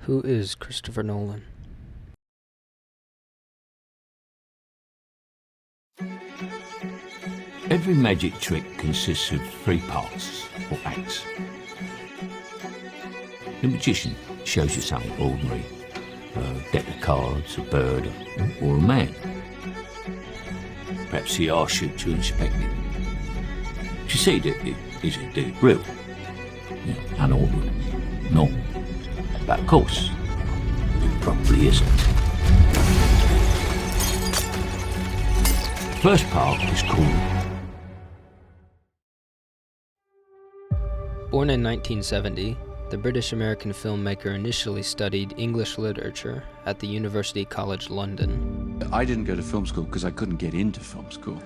Who is Christopher Nolan? Every magic trick consists of 3 parts, or acts. The magician shows you something ordinary, a deck of cards, a bird, or a man. Perhaps he asks you to inspect it. You see that it is indeed real, unordinary, normal. But of course, it probably isn't. The first part is called... Born in 1970, the British-American filmmaker initially studied English literature at the University College London. I didn't go to film school because I couldn't get into film school.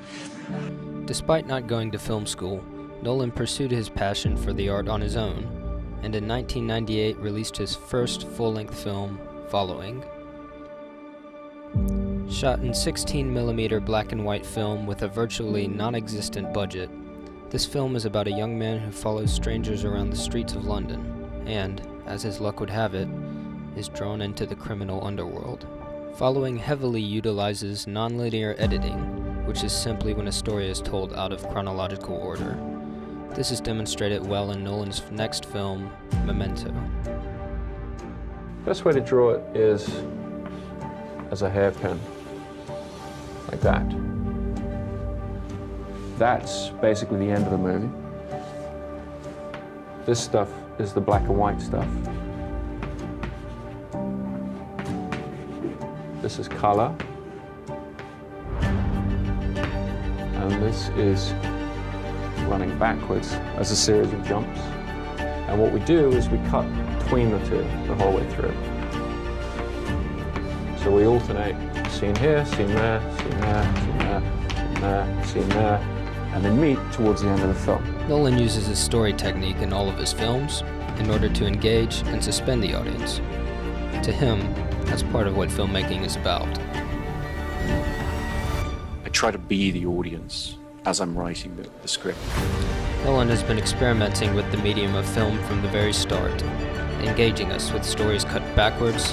Despite not going to film school, Nolan pursued his passion for the art on his own, and in 1998 released his first full-length film, Following. Shot in 16mm black and white film with a virtually non-existent budget, this film is about a young man who follows strangers around the streets of London and, as his luck would have it, is drawn into the criminal underworld. Following heavily utilizes nonlinear editing, which is simply when a story is told out of chronological order. This is demonstrated well in Nolan's next film, Memento. Best way to draw it is as a hairpin, like that. That's basically the end of the movie. This stuff is the black and white stuff. This is color. And this is running backwards as a series of jumps. And what we do is we cut between the two the whole way through. So we alternate scene here, scene there, scene there, scene there, scene there, scene there, and then meet towards the end of the film. Nolan uses his story technique in all of his films in order to engage and suspend the audience. To him, that's part of what filmmaking is about. I try to be the audience as I'm writing the script. Nolan has been experimenting with the medium of film from the very start, engaging us with stories cut backwards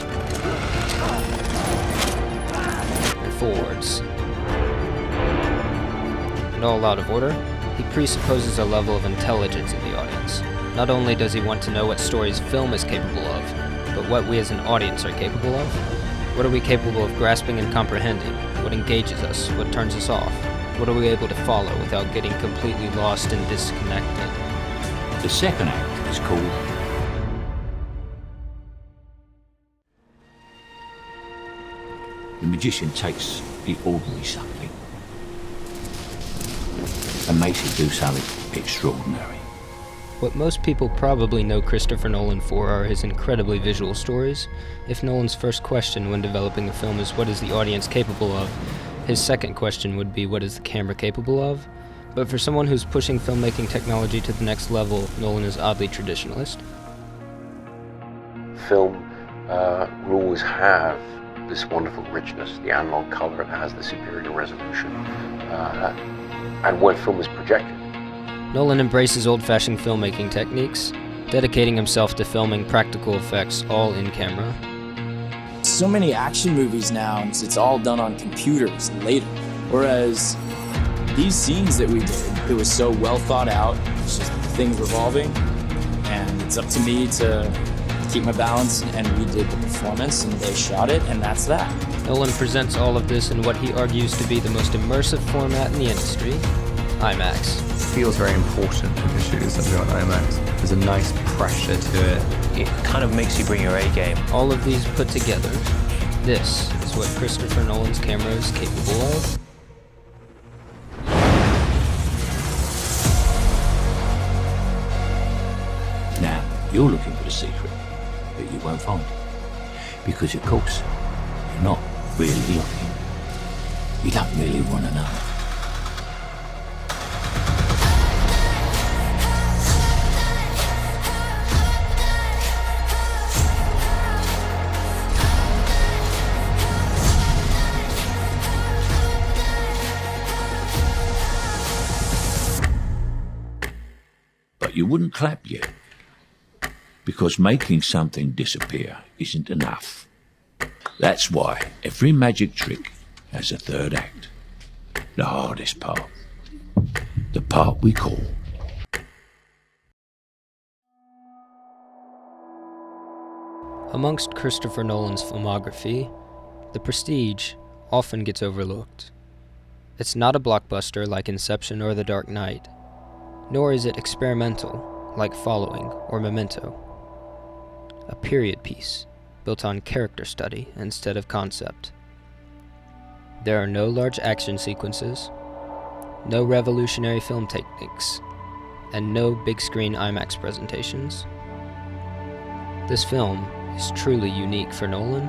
and forwards. And all out of order, he presupposes a level of intelligence in the audience. Not only does he want to know what stories film is capable of, but what we as an audience are capable of. What are we capable of grasping and comprehending? What engages us? What turns us off? What are we able to follow without getting completely lost and disconnected? The second act is called... The magician takes the ordinary something and makes it do something extraordinary. What most people probably know Christopher Nolan for are his incredibly visual stories. If Nolan's first question when developing a film is what is the audience capable of, his second question would be what is the camera capable of? But for someone who's pushing filmmaking technology to the next level, Nolan is oddly traditionalist. Film will always have this wonderful richness, the analog color, it has the superior resolution, and when film is projected. Nolan embraces old-fashioned filmmaking techniques, dedicating himself to filming practical effects all in camera. So many action movies now, it's all done on computers later. Whereas these scenes that we did, it was so well thought out, it's just things revolving, and it's up to me to keep my balance, and we did the performance, and they shot it, and that's that. Nolan presents all of this in what he argues to be the most immersive format in the industry, IMAX. It feels very important to shoot something on IMAX. There's a nice pressure to it. It kind of makes you bring your A game. All of these put together, this is what Christopher Nolan's camera is capable of. Now, you're looking for the secret, but you won't find it. Because, of course, you're not really looking. You don't really want to know. But you wouldn't clap yet. because making something disappear isn't enough. That's why every magic trick has a third act. The hardest part. The part we call Amongst Christopher Nolan's filmography, The Prestige often gets overlooked. It's not a blockbuster like Inception or The Dark Knight, nor is it experimental like Following or Memento. A period piece built on character study instead of concept. There are no large action sequences, no revolutionary film techniques, and no big screen IMAX presentations. This film is truly unique for Nolan,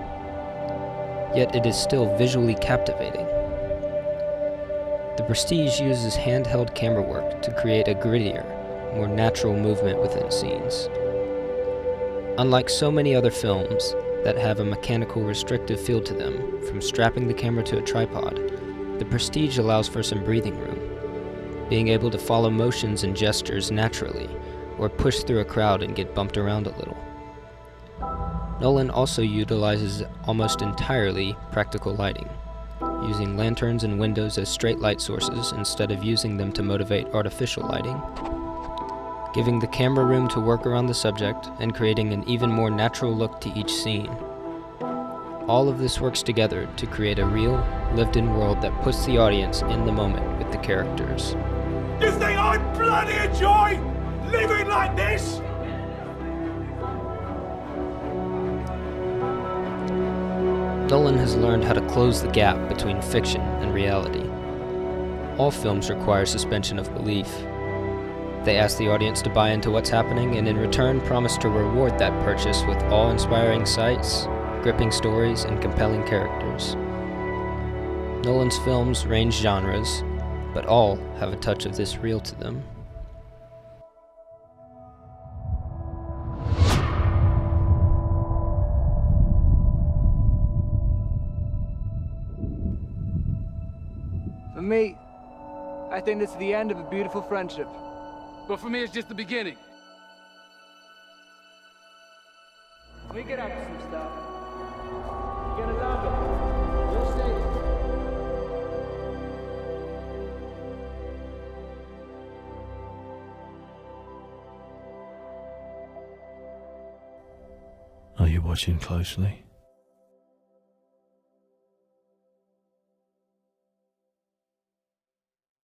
yet it is still visually captivating. The Prestige uses handheld camera work to create a grittier, more natural movement within scenes. Unlike so many other films that have a mechanical restrictive feel to them, from strapping the camera to a tripod, The Prestige allows for some breathing room, being able to follow motions and gestures naturally, or push through a crowd and get bumped around a little. Nolan also utilizes almost entirely practical lighting, using lanterns and windows as straight light sources instead of using them to motivate artificial lighting, giving the camera room to work around the subject and creating an even more natural look to each scene. All of this works together to create a real, lived-in world that puts the audience in the moment with the characters. You think I bloody enjoy living like this? Nolan has learned how to close the gap between fiction and reality. All films require suspension of belief. They ask the audience to buy into what's happening and in return promise to reward that purchase with awe-inspiring sights, gripping stories, and compelling characters. Nolan's films range genres, but all have a touch of this real to them. For me, I think this is the end of a beautiful friendship. But for me, it's just the beginning. We get up to some stuff. You're gonna love it. You'll see. Are you watching closely?